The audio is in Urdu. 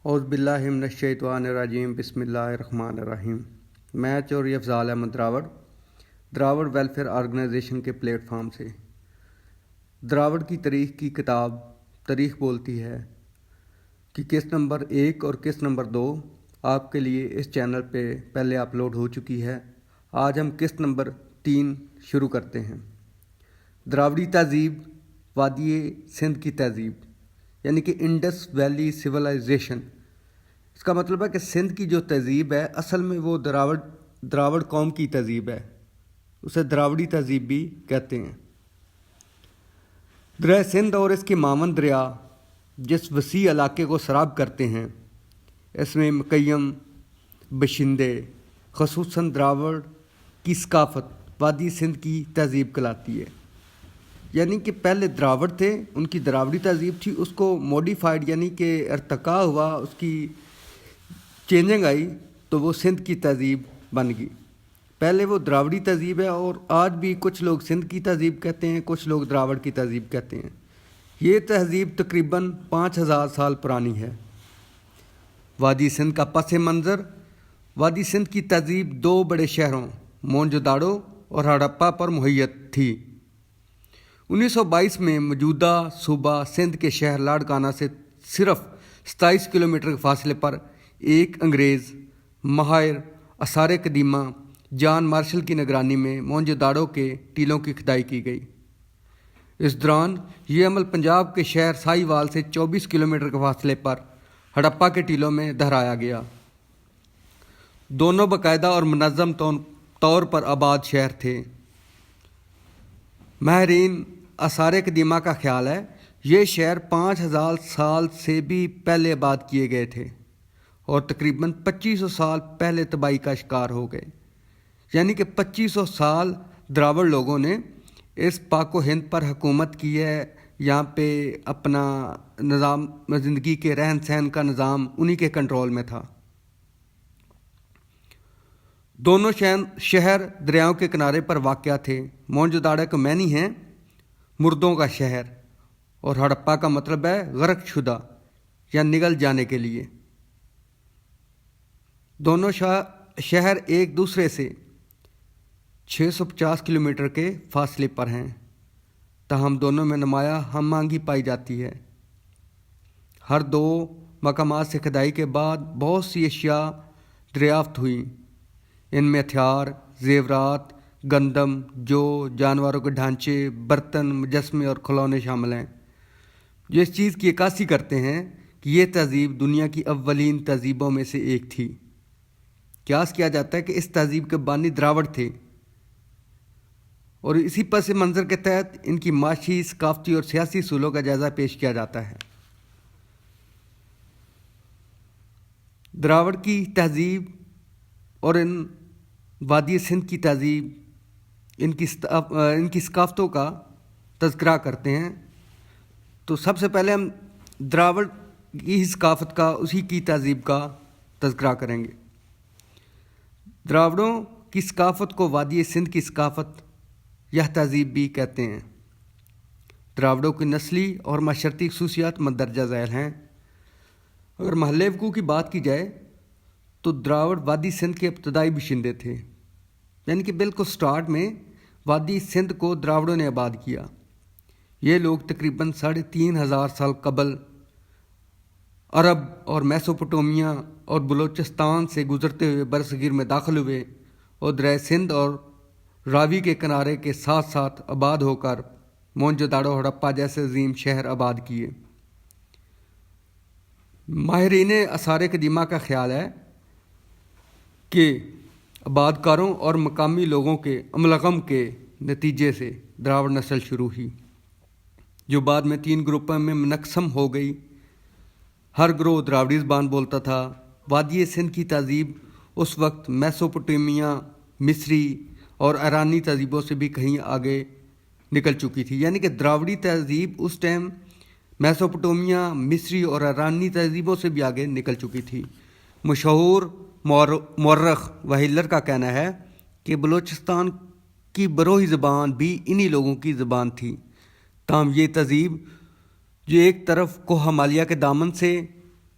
اعوذ باللہ من الشیطان الرجیم بسم اللہ الرحمن الرحیم۔ میں چوری افضال احمد دراوڑ ویلفیئر آرگنائزیشن کے پلیٹ فارم سے۔ دراوڑ کی تاریخ کی کتاب تاریخ بولتی ہے کہ قسط نمبر 1 اور قسط نمبر 2 آپ کے لیے اس چینل پہ پہلے اپلوڈ ہو چکی ہے۔ آج ہم قسط نمبر 3 شروع کرتے ہیں۔ دراوڑی تہذیب، وادی سندھ کی تہذیب یعنی کہ انڈس ویلی سویلائزیشن۔ اس کا مطلب ہے کہ سندھ کی جو تہذیب ہے اصل میں وہ دراوڑ قوم کی تہذیب ہے، اسے دراوڑی تہذیب بھی کہتے ہیں۔ دریا سندھ اور اس کے معاون دریا جس وسیع علاقے کو سراب کرتے ہیں، اس میں مکیم باشندے خصوصاً دراوڑ کی ثقافت وادی سندھ کی تہذیب کہلاتی ہے۔ یعنی کہ پہلے دراوڑ تھے، ان کی دراوڑی تہذیب تھی، اس کو موڈیفائڈ یعنی کہ ارتقاء ہوا، اس کی چینجنگ آئی تو وہ سندھ کی تہذیب بن گئی۔ پہلے وہ دراوڑی تہذیب ہے اور آج بھی کچھ لوگ سندھ کی تہذیب کہتے ہیں، کچھ لوگ دراوڑ کی تہذیب کہتے ہیں۔ یہ تہذیب تقریباً 5000 سال پرانی ہے۔ وادی سندھ کا پس منظر۔ وادی سندھ کی تہذیب 2 بڑے شہروں موہنجو داڑو اور ہڑپا پر محیط تھی۔ 1922 میں موجودہ صوبہ سندھ کے شہر لاڑکانہ سے صرف 27 کلومیٹر کے فاصلے پر ایک انگریز ماہر آثار قدیمہ جان مارشل کی نگرانی میں موہنجو داڑو کے ٹیلوں کی کھدائی کی گئی۔ اس دوران یہ عمل پنجاب کے شہر سائی وال سے 24 کلومیٹر کے فاصلے پر ہڑپا کے ٹیلوں میں دہرایا گیا۔ دونوں باقاعدہ اور منظم طور پر آباد شہر تھے۔ ماہرین آثار قدیمہ کا خیال ہے یہ شہر 5000 سال سے بھی پہلے آباد کیے گئے تھے اور تقریباً 2500 سال پہلے تباہی کا شکار ہو گئے۔ یعنی کہ 2500 سال دراوڑ لوگوں نے اس پاک و ہند پر حکومت کی ہے، یہاں پہ اپنا نظام زندگی کے رہن سہن کا نظام انہی کے کنٹرول میں تھا۔ دونوں شہر دریاؤں کے کنارے پر واقع تھے۔ موہنجو داڑو کے معنی ہیں مردوں کا شہر اور ہڑپا کا مطلب ہے غرق شدہ یا نگل جانے کے لیے۔ دونوں شہر ایک دوسرے سے 650 کلومیٹر کے فاصلے پر ہیں، تاہم دونوں میں نمایاں ہم آہنگی پائی جاتی ہے۔ ہر 2 مقامات سے کھدائی کے بعد بہت سی اشیاء دریافت ہوئیں۔ ان میں ہتھیار، زیورات، گندم، جانوروں کے ڈھانچے، برتن، مجسمے اور کھلونے شامل ہیں، جو اس چیز کی عکاسی کرتے ہیں کہ یہ تہذیب دنیا کی اولین تہذیبوں میں سے ایک تھی۔ قیاس کیا جاتا ہے کہ اس تہذیب کے بانی دراوڑ تھے اور اسی پس منظر کے تحت ان کی معاشی، ثقافتی اور سیاسی اصولوں کا جائزہ پیش کیا جاتا ہے۔ دراوڑ کی تہذیب اور ان وادی سندھ کی تہذیب ان کی ثقافتوں کا تذکرہ کرتے ہیں تو سب سے پہلے ہم دراوڑ کی ثقافت کا، اسی کی تہذیب کا تذکرہ کریں گے۔ دراوڑوں کی ثقافت کو وادی سندھ کی ثقافت یا تہذیب بھی کہتے ہیں۔ دراوڑوں کی نسلی اور معاشرتی خصوصیات مندرجہ ذیل ہیں۔ اگر محلِ وقوع کی بات کی جائے تو دراوڑ وادی سندھ کے ابتدائی باشندے تھے، یعنی کہ بالکل سٹارٹ میں وادی سندھ کو دراوڑوں نے آباد کیا۔ یہ لوگ تقریباً 3500 سال قبل عرب اور میسوپوٹیمیا اور بلوچستان سے گزرتے ہوئے برصغیر میں داخل ہوئے اور دریائے سندھ اور راوی کے کنارے کے ساتھ ساتھ آباد ہو کر موہنجو داڑو، ہڑپا جیسے عظیم شہر آباد کیے۔ ماہرین آثار قدیمہ کا خیال ہے کہ آباد کاروں اور مقامی لوگوں کے املغم کے نتیجے سے دراوڑ نسل شروع ہوئی، جو بعد میں 3 گروپوں میں منقسم ہو گئی۔ ہر گروہ دراوڑی زبان بولتا تھا۔ وادی سندھ کی تہذیب اس وقت میسوپوٹیمیا، مصری اور ایرانی تہذیبوں سے بھی کہیں آگے نکل چکی تھی۔ یعنی کہ دراوڑی تہذیب اس ٹائم میسوپوٹیمیا، مصری اور ایرانی تہذیبوں سے بھی آگے نکل چکی تھی۔ مشہور مورخ وہیلر کا کہنا ہے کہ بلوچستان کی بروہی زبان بھی انہی لوگوں کی زبان تھی۔ تاہم یہ تہذیب جو ایک طرف کوہ ہمالیہ کے دامن سے